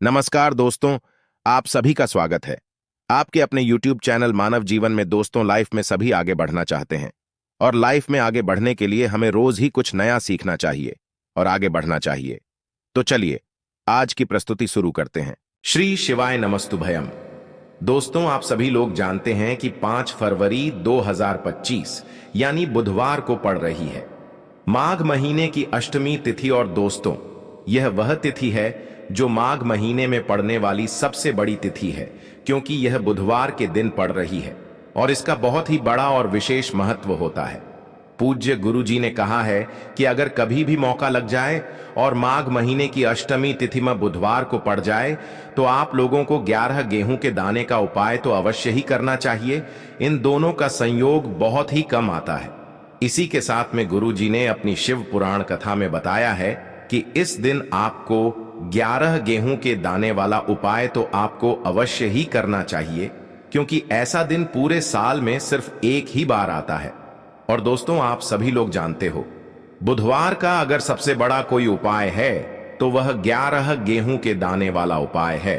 नमस्कार दोस्तों, आप सभी का स्वागत है। आपके अपने YouTube चैनल मानव जीवन में दोस्तों लाइफ में सभी आगे बढ़ना चाहते हैं और लाइफ में आगे बढ़ने के लिए हमें रोज ही कुछ नया सीखना चाहिए और आगे बढ़ना चाहिए। तो चलिए आज की प्रस्तुति शुरू करते हैं। श्री शिवाय नमस्तुभयम। दोस्तों, आप सभी लोग जानते हैं कि 5 फरवरी 2025 यानी बुधवार को पड़ रही है माघ महीने की अष्टमी तिथि। और दोस्तों, यह वह तिथि है जो माघ महीने में पड़ने वाली सबसे बड़ी तिथि है, क्योंकि यह बुधवार के दिन पड़ रही है और इसका बहुत ही बड़ा और विशेष महत्व होता है। पूज्य गुरु जी ने कहा है कि अगर कभी भी मौका लग जाए और माघ महीने की अष्टमी तिथि में बुधवार को पड़ जाए तो आप लोगों को 11 गेहूं के दाने का उपाय तो अवश्य ही करना चाहिए। इन दोनों का संयोग बहुत ही कम आता है। इसी के साथ में गुरु जी ने अपनी शिव पुराण कथा में बताया है कि इस दिन आपको 11 गेहूं के दाने वाला उपाय तो आपको अवश्य ही करना चाहिए, क्योंकि ऐसा दिन पूरे साल में सिर्फ एक ही बार आता है। और दोस्तों, आप सभी लोग जानते हो, बुधवार का अगर सबसे बड़ा कोई उपाय है तो वह 11 गेहूं के दाने वाला उपाय है।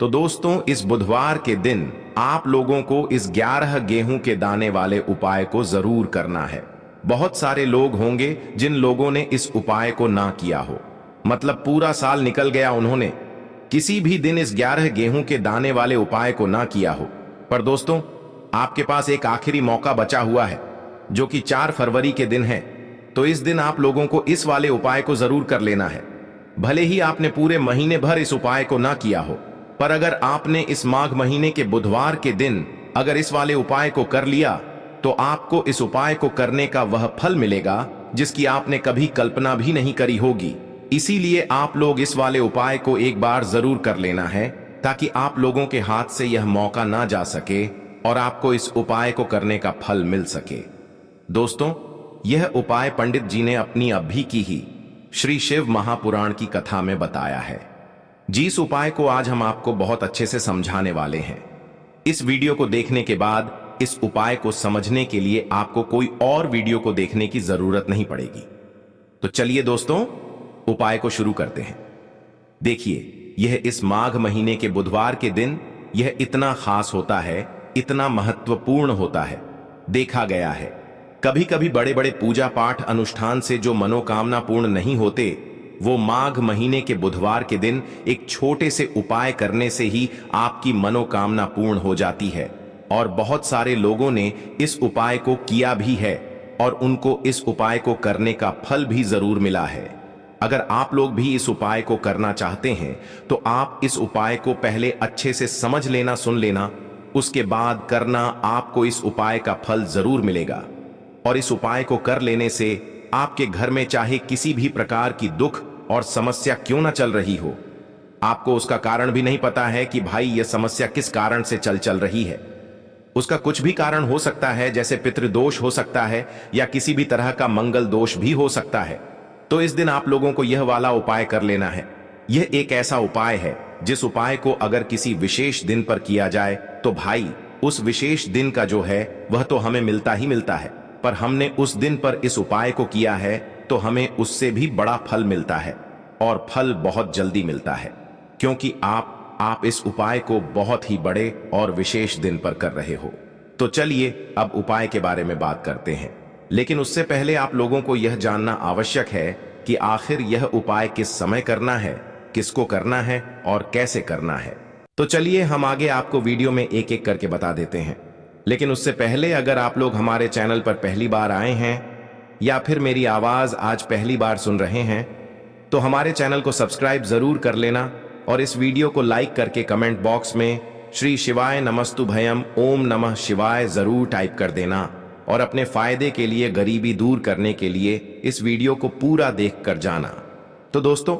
तो दोस्तों, इस बुधवार के दिन आप लोगों को इस 11 गेहूं के दाने वाले उपाय को जरूर करना है। बहुत सारे लोग होंगे जिन लोगों ने इस उपाय को ना किया हो, मतलब पूरा साल निकल गया, उन्होंने किसी भी दिन इस 11 गेहूं के दाने वाले उपाय को ना किया हो। पर दोस्तों, आपके पास एक आखिरी मौका बचा हुआ है जो कि 4 फरवरी के दिन है। तो इस दिन आप लोगों को इस वाले उपाय को जरूर कर लेना है। भले ही आपने पूरे महीने भर इस उपाय को ना किया हो, पर अगर आपने इस माघ महीने के बुधवार के दिन अगर इस वाले उपाय को कर लिया तो आपको इस उपाय को करने का वह फल मिलेगा जिसकी आपने कभी कल्पना भी नहीं करी होगी। इसीलिए आप लोग इस वाले उपाय को एक बार जरूर कर लेना है, ताकि आप लोगों के हाथ से यह मौका ना जा सके और आपको इस उपाय को करने का फल मिल सके। दोस्तों, यह उपाय पंडित जी ने अपनी अभी की ही श्री शिव महापुराण की कथा में बताया है। जिस उपाय को आज हम आपको बहुत अच्छे से समझाने वाले हैं। इस वीडियो को देखने के बाद इस उपाय को समझने के लिए आपको कोई और वीडियो को देखने की जरूरत नहीं पड़ेगी। तो चलिए दोस्तों, उपाय को शुरू करते हैं। देखिए, यह इस माघ महीने के बुधवार के दिन यह इतना खास होता है, इतना महत्वपूर्ण होता है। देखा गया है कभी कभी बड़े बड़े पूजा पाठ अनुष्ठान से जो मनोकामना पूर्ण नहीं होते, वो माघ महीने के बुधवार के दिन एक छोटे से उपाय करने से ही आपकी मनोकामना पूर्ण हो जाती है। और बहुत सारे लोगों ने इस उपाय को किया भी है और उनको इस उपाय को करने का फल भी जरूर मिला है। अगर आप लोग भी इस उपाय को करना चाहते हैं तो आप इस उपाय को पहले अच्छे से समझ लेना, सुन लेना, उसके बाद करना। आपको इस उपाय का फल जरूर मिलेगा। और इस उपाय को कर लेने से आपके घर में चाहे किसी भी प्रकार की दुख और समस्या क्यों ना चल रही हो, आपको उसका कारण भी नहीं पता है कि भाई यह समस्या किस कारण से चल रही है। उसका कुछ भी कारण हो सकता है, जैसे पितृदोष हो सकता है या किसी भी तरह का मंगल दोष भी हो सकता है। तो इस दिन आप लोगों को यह वाला उपाय कर लेना है। यह एक ऐसा उपाय है जिस उपाय को अगर किसी विशेष दिन पर किया जाए तो भाई उस विशेष दिन का जो है वह तो हमें मिलता ही मिलता है, पर हमने उस दिन पर इस उपाय को किया है तो हमें उससे भी बड़ा फल मिलता है और फल बहुत जल्दी मिलता है, क्योंकि आप इस उपाय को बहुत ही बड़े और विशेष दिन पर कर रहे हो। तो चलिए अब उपाय के बारे में बात करते हैं, लेकिन उससे पहले आप लोगों को यह जानना आवश्यक है कि आखिर यह उपाय किस समय करना है, किसको करना है और कैसे करना है। तो चलिए हम आगे आपको वीडियो में एक एक करके बता देते हैं। लेकिन उससे पहले अगर आप लोग हमारे चैनल पर पहली बार आए हैं या फिर मेरी आवाज आज पहली बार सुन रहे हैं तो हमारे चैनल को सब्सक्राइब जरूर कर लेना और इस वीडियो को लाइक करके कमेंट बॉक्स में श्री शिवाय नमस्तुभयम ओम नमः शिवाय जरूर टाइप कर देना। और अपने फायदे के लिए, गरीबी दूर करने के लिए इस वीडियो को पूरा देख कर जाना। तो दोस्तों,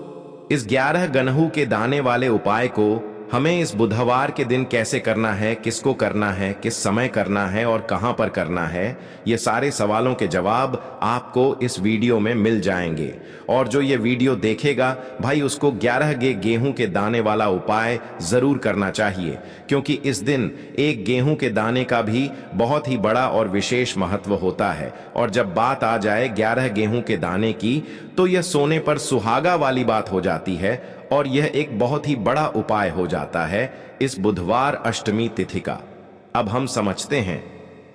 इस 11 गेहूं के दाने वाले उपाय को हमें इस बुधवार के दिन कैसे करना है, किसको करना है, किस समय करना है और कहां पर करना है, ये सारे सवालों के जवाब आपको इस वीडियो में मिल जाएंगे। और जो ये वीडियो देखेगा भाई, उसको 11 गेहूं के दाने वाला उपाय जरूर करना चाहिए, क्योंकि इस दिन एक गेहूं के दाने का भी बहुत ही बड़ा और विशेष महत्व होता है। और जब बात आ जाए 11 गेहूं के दाने की, तो यह सोने पर सुहागा वाली बात हो जाती है और यह एक बहुत ही बड़ा उपाय हो जाता है इस बुधवार अष्टमी तिथि का। अब हम समझते हैं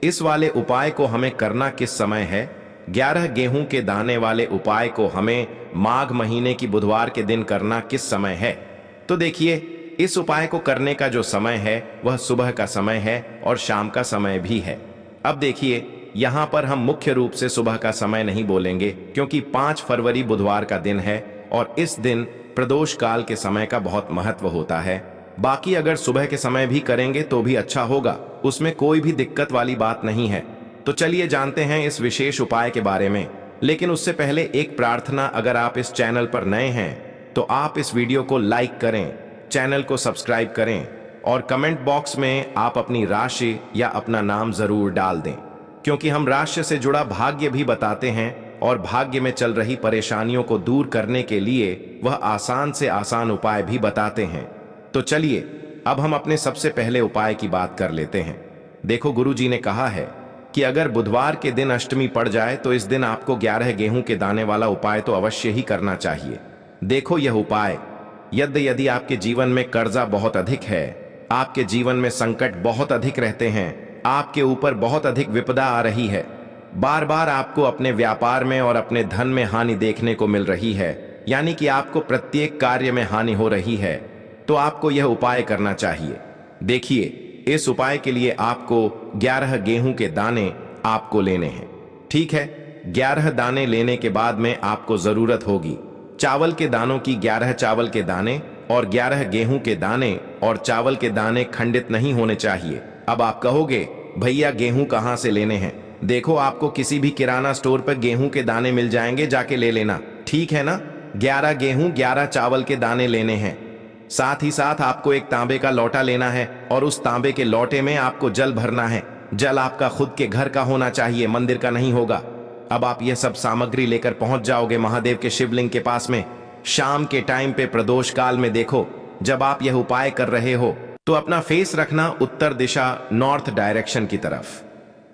इस वाले उपाय को हमें करना किस समय है। 11 गेहूं के दाने वाले उपाय को हमें माघ महीने की बुधवार के दिन करना किस समय है। तो देखिए, इस उपाय को करने का जो समय है वह सुबह का समय है और शाम का समय भी है। अब देखिए, यहां पर हम मुख्य रूप से सुबह का समय नहीं बोलेंगे क्योंकि 5 फरवरी बुधवार का दिन है और इस दिन प्रदोष काल के समय का बहुत महत्व होता है। बाकी अगर सुबह के समय भी करेंगे तो भी अच्छा होगा, उसमें कोई भी दिक्कत वाली बात नहीं है। तो चलिए जानते हैं इस विशेष उपाय के बारे में। लेकिन उससे पहले एक प्रार्थना, अगर आप इस चैनल पर नए हैं तो आप इस वीडियो को लाइक करें, चैनल को सब्सक्राइब करें और कमेंट बॉक्स में आप अपनी राशि या अपना नाम जरूर डाल दें, क्योंकि हम राशि से जुड़ा भाग्य भी बताते हैं और भाग्य में चल रही परेशानियों को दूर करने के लिए वह आसान से आसान उपाय भी बताते हैं। तो चलिए अब हम अपने सबसे पहले उपाय की बात कर लेते हैं। देखो, गुरुजी ने कहा है कि अगर बुधवार के दिन अष्टमी पड़ जाए तो इस दिन आपको 11 गेहूं के दाने वाला उपाय तो अवश्य ही करना चाहिए। देखो, यह उपाय यदि आपके जीवन में कर्जा बहुत अधिक है, आपके जीवन में संकट बहुत अधिक रहते हैं, आपके ऊपर बहुत अधिक विपदा आ रही है, बार बार आपको अपने व्यापार में और अपने धन में हानि देखने को मिल रही है, यानी कि आपको प्रत्येक कार्य में हानि हो रही है, तो आपको यह उपाय करना चाहिए। देखिए, इस उपाय के लिए आपको 11 गेहूं के दाने आपको लेने हैं। ठीक है, 11 दाने लेने के बाद में आपको जरूरत होगी चावल के दानों की। 11 चावल के दाने और 11 गेहूं के दाने, और चावल के दाने खंडित नहीं होने चाहिए। अब आप कहोगे, भैया गेहूं कहां से लेने हैं? देखो, आपको किसी भी किराना स्टोर पर गेहूं के दाने मिल जाएंगे, जाके ले लेना, ठीक है ना। 11 गेहूं 11 चावल के दाने लेने हैं। साथ ही साथ आपको एक तांबे का लोटा लेना है और उस तांबे के लोटे में आपको जल भरना है। जल आपका खुद के घर का होना चाहिए, मंदिर का नहीं होगा। अब आप यह सब सामग्री लेकर पहुंच जाओगे महादेव के शिवलिंग के पास में। शाम के टाइम पे प्रदोष काल में देखो, जब आप यह उपाय कर रहे हो तो अपना फेस रखना उत्तर दिशा, नॉर्थ डायरेक्शन की तरफ।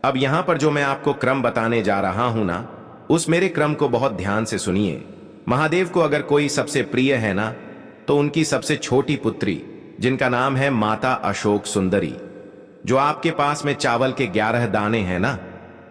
अब यहां पर जो मैं आपको क्रम बताने जा रहा हूं ना, उस मेरे क्रम को बहुत ध्यान से सुनिए। महादेव को अगर कोई सबसे प्रिय है ना, तो उनकी सबसे छोटी पुत्री, जिनका नाम है माता अशोक सुंदरी, जो आपके पास में चावल के 11 दाने हैं ना,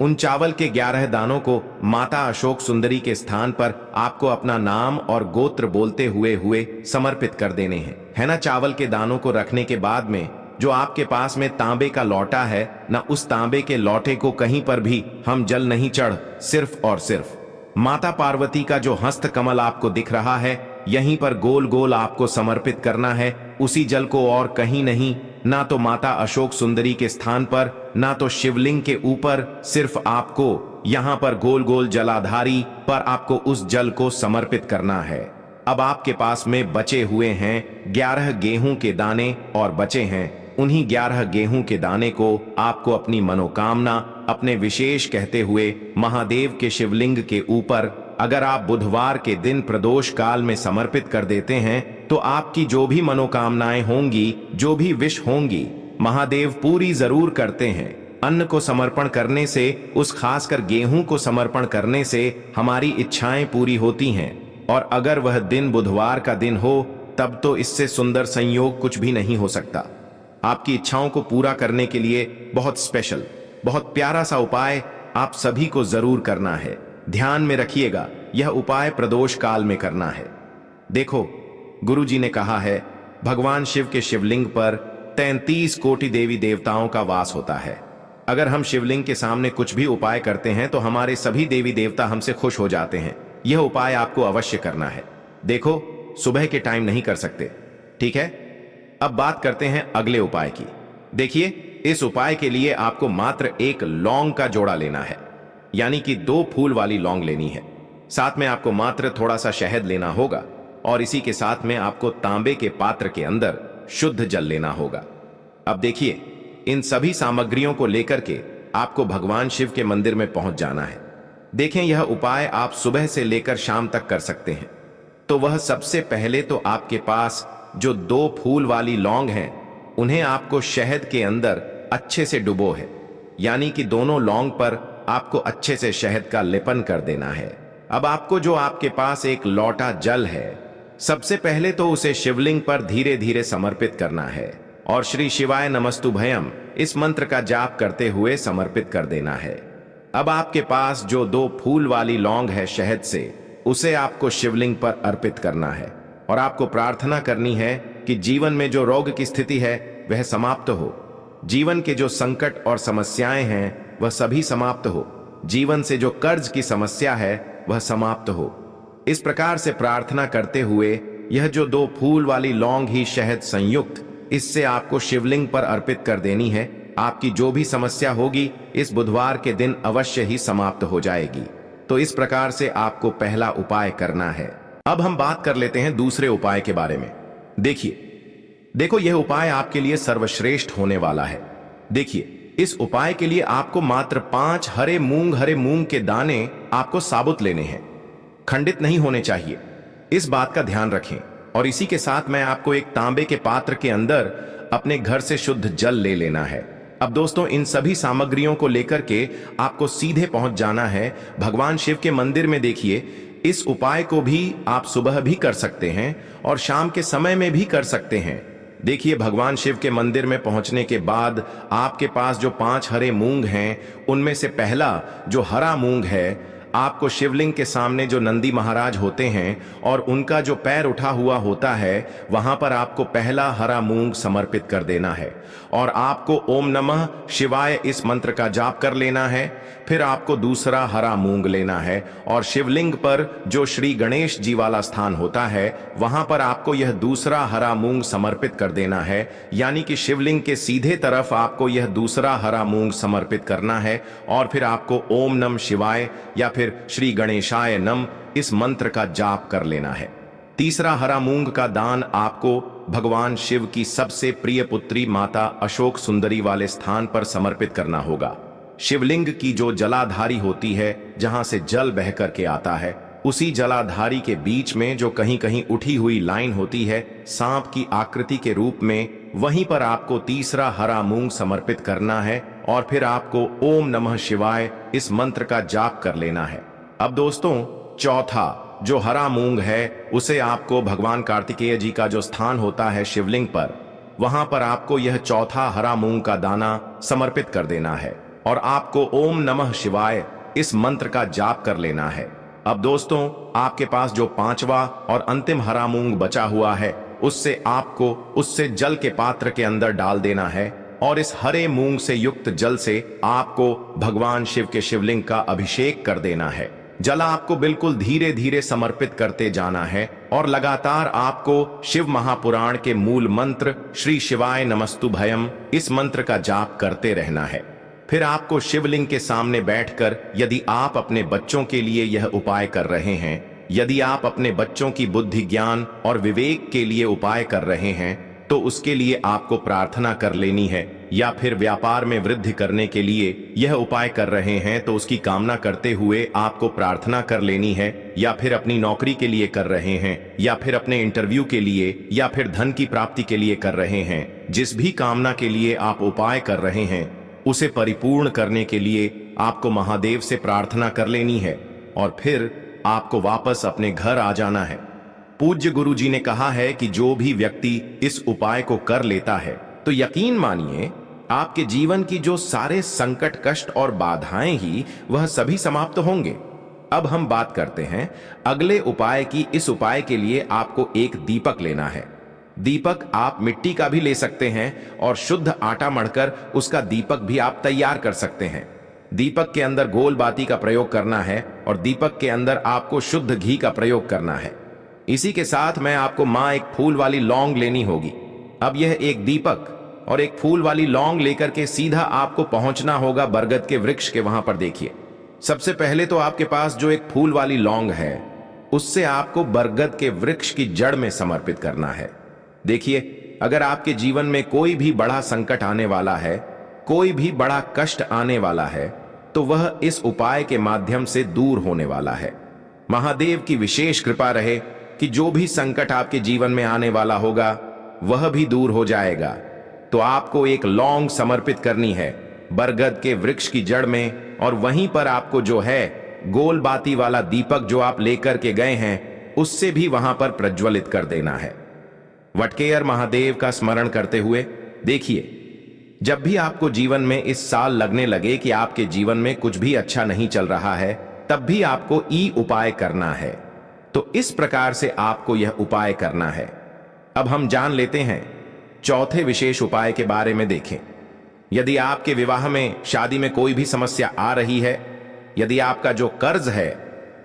उन चावल के 11 दानों को माता अशोक सुंदरी के स्थान पर आपको अपना नाम और गोत्र बोलते हुए समर्पित कर देने हैं, है ना। चावल के दानों को रखने के बाद में जो आपके पास में तांबे का लोटा है ना, उस तांबे के लोटे को कहीं पर भी हम जल नहीं चढ़, सिर्फ और सिर्फ माता पार्वती का जो हस्त कमल आपको दिख रहा है, यहीं पर गोल गोल आपको समर्पित करना है। उसी जल को और कहीं नहीं, ना तो माता अशोक सुंदरी के स्थान पर, ना तो शिवलिंग के ऊपर, सिर्फ आपको यहां पर गोल गोल जलाधारी पर आपको उस जल को समर्पित करना है। अब आपके पास में बचे हुए हैं 11 गेहूं के दाने और बचे हैं उन्हीं 11 गेहूं के दाने को आपको अपनी मनोकामना, अपने विशेष कहते हुए महादेव के शिवलिंग के ऊपर अगर आप बुधवार के दिन प्रदोष काल में समर्पित कर देते हैं तो आपकी जो भी मनोकामनाएं होंगी, जो भी विश होंगी, महादेव पूरी जरूर करते हैं। अन्न को समर्पण करने से, उस खासकर गेहूं को समर्पण करने से हमारी इच्छाएं पूरी होती हैं। और अगर वह दिन बुधवार का दिन हो, तब तो इससे सुंदर संयोग कुछ भी नहीं हो सकता। आपकी इच्छाओं को पूरा करने के लिए बहुत स्पेशल, बहुत प्यारा सा उपाय आप सभी को जरूर करना है। ध्यान में रखिएगा, यह उपाय प्रदोष काल में करना है। देखो, गुरुजी ने कहा है, भगवान शिव के शिवलिंग पर 33 कोटि देवी देवताओं का वास होता है। अगर हम शिवलिंग के सामने कुछ भी उपाय करते हैं तो हमारे सभी देवी देवता हमसे खुश हो जाते हैं। यह उपाय आपको अवश्य करना है। देखो, सुबह के टाइम नहीं कर सकते, ठीक है। अब बात करते हैं अगले उपाय की। देखिए, इस उपाय के लिए आपको मात्र एक लौंग का जोड़ा लेना है, यानी कि 2 फूल वाली लौंग लेनी है। साथ में आपको मात्र थोड़ा सा शहद लेना होगा और इसी के साथ में आपको तांबे के पात्र के अंदर शुद्ध जल लेना होगा। अब देखिए, इन सभी सामग्रियों को लेकर के आपको भगवान शिव के मंदिर में पहुंच जाना है। देखें, यह उपाय आप सुबह से लेकर शाम तक कर सकते हैं। तो वह सबसे पहले तो आपके पास जो 2 फूल वाली लौंग हैं, उन्हें आपको शहद के अंदर अच्छे से डुबो है, यानी कि दोनों लौंग पर आपको अच्छे से शहद का लेपन कर देना है। अब आपको जो आपके पास एक लोटा जल है, सबसे पहले तो उसे शिवलिंग पर धीरे धीरे समर्पित करना है और श्री शिवाय नमस्तुभयम इस मंत्र का जाप करते हुए समर्पित कर देना है। अब आपके पास जो 2 फूल वाली लौंग है शहद से, उसे आपको शिवलिंग पर अर्पित करना है और आपको प्रार्थना करनी है कि जीवन में जो रोग की स्थिति है वह समाप्त हो, जीवन के जो संकट और समस्याएं हैं वह सभी समाप्त हो, जीवन से जो कर्ज की समस्या है वह समाप्त हो। इस प्रकार से प्रार्थना करते हुए यह जो 2 फूल वाली लौंग ही शहद संयुक्त, इससे आपको शिवलिंग पर अर्पित कर देनी है। आपकी जो भी समस्या होगी इस बुधवार के दिन अवश्य ही समाप्त हो जाएगी। तो इस प्रकार से आपको पहला उपाय करना है। अब हम बात कर लेते हैं दूसरे उपाय के बारे में। देखो यह उपाय आपके लिए सर्वश्रेष्ठ होने वाला है। देखिए, इस उपाय के लिए आपको मात्र 5 हरे मूंग के दाने आपको साबुत लेने हैं, खंडित नहीं होने चाहिए। इस बात का ध्यान रखें। और इसी के साथ मैं आपको एक तांबे के पात्र के अंदर अपने घर से शुद्ध जल ले लेना है। अब दोस्तों, इन सभी सामग्रियों को लेकर के आपको सीधे पहुंच जाना है भगवान शिव के मंदिर में। देखिए, इस उपाय को भी आप सुबह भी कर सकते हैं और शाम के समय में भी कर सकते हैं। देखिए, भगवान शिव के मंदिर में पहुंचने के बाद आपके पास जो 5 हरे मूंग हैं, उनमें से पहला जो हरा मूंग है, आपको शिवलिंग के सामने जो नंदी महाराज होते हैं और उनका जो पैर उठा हुआ होता है, वहां पर आपको पहला हरा मूंग समर्पित कर देना है और आपको ओम नमः शिवाय इस मंत्र का जाप कर लेना है। फिर आपको दूसरा हरा मूंग लेना है और शिवलिंग पर जो श्री गणेश जी वाला स्थान होता है, वहां पर आपको यह दूसरा हरा मूंग समर्पित कर देना है। यानी कि शिवलिंग के सीधे तरफ आपको यह दूसरा हरा मूंग समर्पित करना है और फिर आपको ओम नम शिवाय या फिर श्री गणेशाय नम इस मंत्र का जाप कर लेना है। तीसरा हरा मूंग का दान आपको भगवान शिव की सबसे प्रिय पुत्री माता अशोक सुंदरी वाले स्थान पर समर्पित करना होगा। शिवलिंग की जो जलाधारी होती है, जहां से जल बह करके आता है, उसी जलाधारी के बीच में जो कहीं कहीं उठी हुई लाइन होती है सांप की आकृति के रूप में, वहीं पर आपको तीसरा हरा मूंग समर्पित करना है और फिर आपको ओम नमः शिवाय इस मंत्र का जाप कर लेना है। अब दोस्तों, चौथा जो हरा मूंग है, उसे आपको भगवान कार्तिकेय जी का जो स्थान होता है शिवलिंग पर, वहां पर आपको यह चौथा हरा मूंग का दाना समर्पित कर देना है और आपको ओम नमः शिवाय इस मंत्र का जाप कर लेना है। अब दोस्तों, आपके पास जो 5वां और अंतिम हरा मूंग बचा हुआ है, उससे जल के पात्र के अंदर डाल देना है और इस हरे मूंग से युक्त जल से आपको भगवान शिव के शिवलिंग का अभिषेक कर देना है। जल आपको बिल्कुल धीरे धीरे समर्पित करते जाना है और लगातार आपको शिव महापुराण के मूल मंत्र श्री शिवाय नमस्तुभयम इस मंत्र का जाप करते रहना है। फिर आपको शिवलिंग के सामने बैठकर, यदि आप अपने बच्चों के लिए यह उपाय कर रहे हैं, यदि आप अपने बच्चों की बुद्धि ज्ञान और विवेक के लिए उपाय कर रहे हैं, तो उसके लिए आपको प्रार्थना कर लेनी है। या फिर व्यापार में वृद्धि करने के लिए यह उपाय कर रहे हैं तो उसकी कामना करते हुए आपको प्रार्थना कर लेनी है। या फिर अपनी नौकरी के लिए कर रहे हैं, या फिर अपने इंटरव्यू के लिए, या फिर धन की प्राप्ति के लिए कर रहे हैं, जिस भी कामना के लिए आप उपाय कर रहे हैं उसे परिपूर्ण करने के लिए आपको महादेव से प्रार्थना कर लेनी है और फिर आपको वापस अपने घर आ जाना है। पूज्य गुरु जी ने कहा है कि जो भी व्यक्ति इस उपाय को कर लेता है तो यकीन मानिए आपके जीवन की जो सारे संकट, कष्ट और बाधाएं ही वह सभी समाप्त होंगे। अब हम बात करते हैं अगले उपाय की। इस उपाय के लिए आपको एक दीपक लेना है। दीपक आप मिट्टी का भी ले सकते हैं और शुद्ध आटा मढ़कर उसका दीपक भी आप तैयार कर सकते हैं। दीपक के अंदर गोल बाती का प्रयोग करना है और दीपक के अंदर आपको शुद्ध घी का प्रयोग करना है। इसी के साथ में आपको एक फूल वाली लौंग लेनी होगी। अब यह एक दीपक और एक फूल वाली लौंग लेकर के सीधा आपको पहुंचना होगा बरगद के वृक्ष के वहां पर। देखिए, सबसे पहले तो आपके पास जो एक फूल वाली लौंग है उससे आपको बरगद के वृक्ष की जड़ में समर्पित करना है। देखिए, अगर आपके जीवन में कोई भी बड़ा संकट आने वाला है, कोई भी बड़ा कष्ट आने वाला है, तो वह इस उपाय के माध्यम से दूर होने वाला है। महादेव की विशेष कृपा रहे कि जो भी संकट आपके जीवन में आने वाला होगा वह भी दूर हो जाएगा। तो आपको एक लौंग समर्पित करनी है बरगद के वृक्ष की जड़ में और वहीं पर आपको जो है गोल बाती वाला दीपक जो आप लेकर के गए हैं उससे भी वहां पर प्रज्वलित कर देना है। वटकेयर महादेव का स्मरण करते हुए देखिए, जब भी आपको जीवन में इस साल लगने लगे कि आपके जीवन में कुछ भी अच्छा नहीं चल रहा है, तब भी आपको ई उपाय करना है। तो इस प्रकार से आपको यह उपाय करना है। अब हम जान लेते हैं चौथे विशेष उपाय के बारे में। देखें, यदि आपके विवाह में, शादी में कोई भी समस्या आ रही है, यदि आपका जो कर्ज है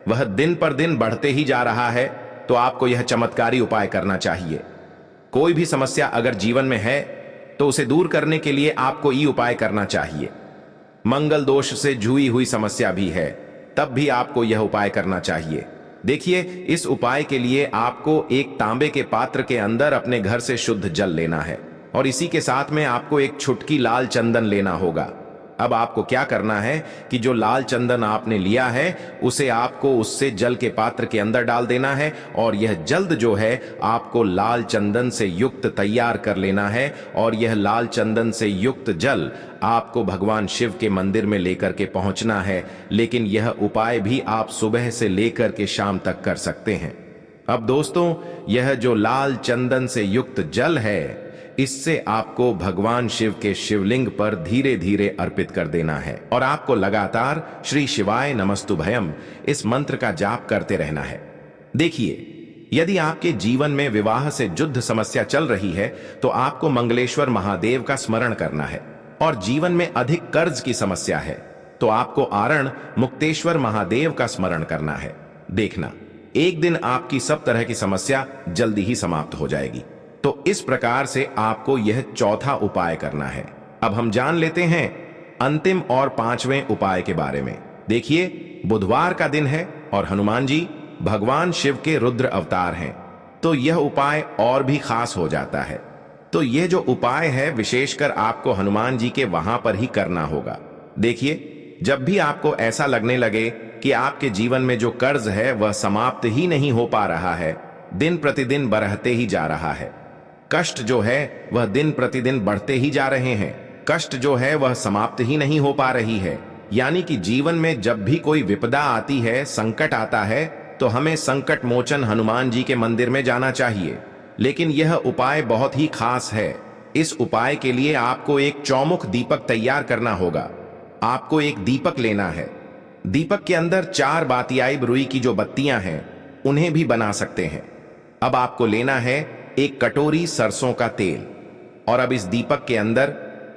वह दिन पर दिन बढ़ते ही जा रहा है, तो आपको यह चमत्कारी उपाय करना चाहिए। कोई भी समस्या अगर जीवन में है तो उसे दूर करने के लिए आपको ये उपाय करना चाहिए। मंगल दोष से जुई हुई समस्या भी है, तब भी आपको यह उपाय करना चाहिए। देखिए, इस उपाय के लिए आपको एक तांबे के पात्र के अंदर अपने घर से शुद्ध जल लेना है और इसी के साथ में आपको एक छुटकी लाल चंदन लेना होगा। अब आपको क्या करना है कि जो लाल चंदन आपने लिया है उसे आपको उससे जल के पात्र के अंदर डाल देना है और यह जल्द जो है आपको लाल चंदन से युक्त तैयार कर लेना है और यह लाल चंदन से युक्त जल आपको भगवान शिव के मंदिर में लेकर के पहुंचना है। लेकिन यह उपाय भी आप सुबह से लेकर के शाम तक कर सकते हैं। अब दोस्तों, यह जो लाल चंदन से युक्त जल है, इससे आपको भगवान शिव के शिवलिंग पर धीरे धीरे अर्पित कर देना है और आपको लगातार श्री शिवाय नमस्तुभयम इस मंत्र का जाप करते रहना है। देखिए, यदि आपके जीवन में विवाह से युद्ध समस्या चल रही है तो आपको मंगलेश्वर महादेव का स्मरण करना है, और जीवन में अधिक कर्ज की समस्या है तो आपको आरण मुक्तेश्वर महादेव का स्मरण करना है। देखना, एक दिन आपकी सब तरह की समस्या जल्दी ही समाप्त हो जाएगी। तो इस प्रकार से आपको यह चौथा उपाय करना है। अब हम जान लेते हैं अंतिम और पांचवें उपाय के बारे में। देखिए, बुधवार का दिन है और हनुमान जी भगवान शिव के रुद्र अवतार हैं, तो यह उपाय और भी खास हो जाता है। तो यह जो उपाय है विशेषकर आपको हनुमान जी के वहां पर ही करना होगा। देखिए, जब भी आपको ऐसा लगने लगे कि आपके जीवन में जो कर्ज है वह समाप्त ही नहीं हो पा रहा है, दिन प्रतिदिन बढ़ते ही जा रहा है, कष्ट जो है वह दिन प्रतिदिन बढ़ते ही जा रहे हैं, कष्ट जो है वह समाप्त ही नहीं हो पा रही है, यानी कि जीवन में जब भी कोई विपदा आती है, संकट आता है, तो हमें संकट मोचन हनुमान जी के मंदिर में जाना चाहिए। लेकिन यह उपाय बहुत ही खास है। इस उपाय के लिए आपको एक चौमुख दीपक तैयार करना होगा। आपको एक दीपक लेना है। दीपक के अंदर 4 बातियाई रुई की जो बत्तियां हैं उन्हें भी बना सकते हैं। अब आपको लेना है एक कटोरी सरसों का तेल, और अब इस दीपक के अंदर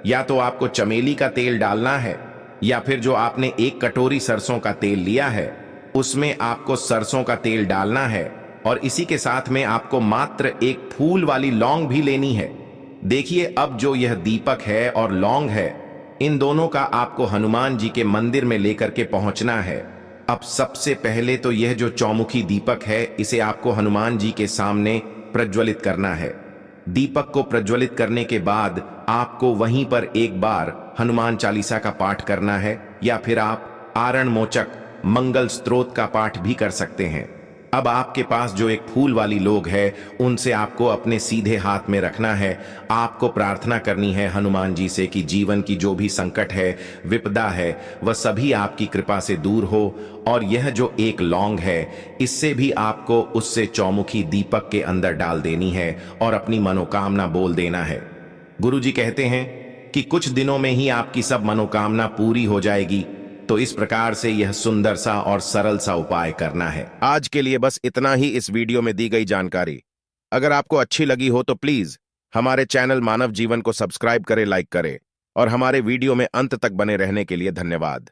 या तो आपको चमेली का तेल डालना है या फिर जो आपने एक कटोरी सरसों का तेल लिया है उसमें आपको सरसों का तेल डालना है, और इसी के साथ में आपको मात्र एक फूल वाली लौंग भी लेनी है। देखिए, अब जो यह दीपक है और लौंग है, इन दोनों का आपको हनुमान जी के मंदिर में लेकर के पहुंचना है। अब सबसे पहले तो यह जो चौमुखी दीपक है इसे आपको हनुमान जी के सामने प्रज्वलित करना है। दीपक को प्रज्वलित करने के बाद आपको वहीं पर एक बार हनुमान चालीसा का पाठ करना है, या फिर आप आरण मोचक मंगल स्तोत्र का पाठ भी कर सकते हैं। अब आपके पास जो एक फूल वाली लोग है उनसे आपको अपने सीधे हाथ में रखना है। आपको प्रार्थना करनी है हनुमान जी से कि जीवन की जो भी संकट है, विपदा है, वह सभी आपकी कृपा से दूर हो। और यह जो एक लौंग है इससे भी आपको उससे चौमुखी दीपक के अंदर डाल देनी है और अपनी मनोकामना बोल देना है। गुरु जी कहते हैं कि कुछ दिनों में ही आपकी सब मनोकामना पूरी हो जाएगी। तो इस प्रकार से यह सुंदर सा और सरल सा उपाय करना है। आज के लिए बस इतना ही इस वीडियो में दी गई जानकारी। अगर आपको अच्छी लगी हो तो प्लीज हमारे चैनल मानव जीवन को सब्सक्राइब करें, लाइक करें, और हमारे वीडियो में अंत तक बने रहने के लिए धन्यवाद।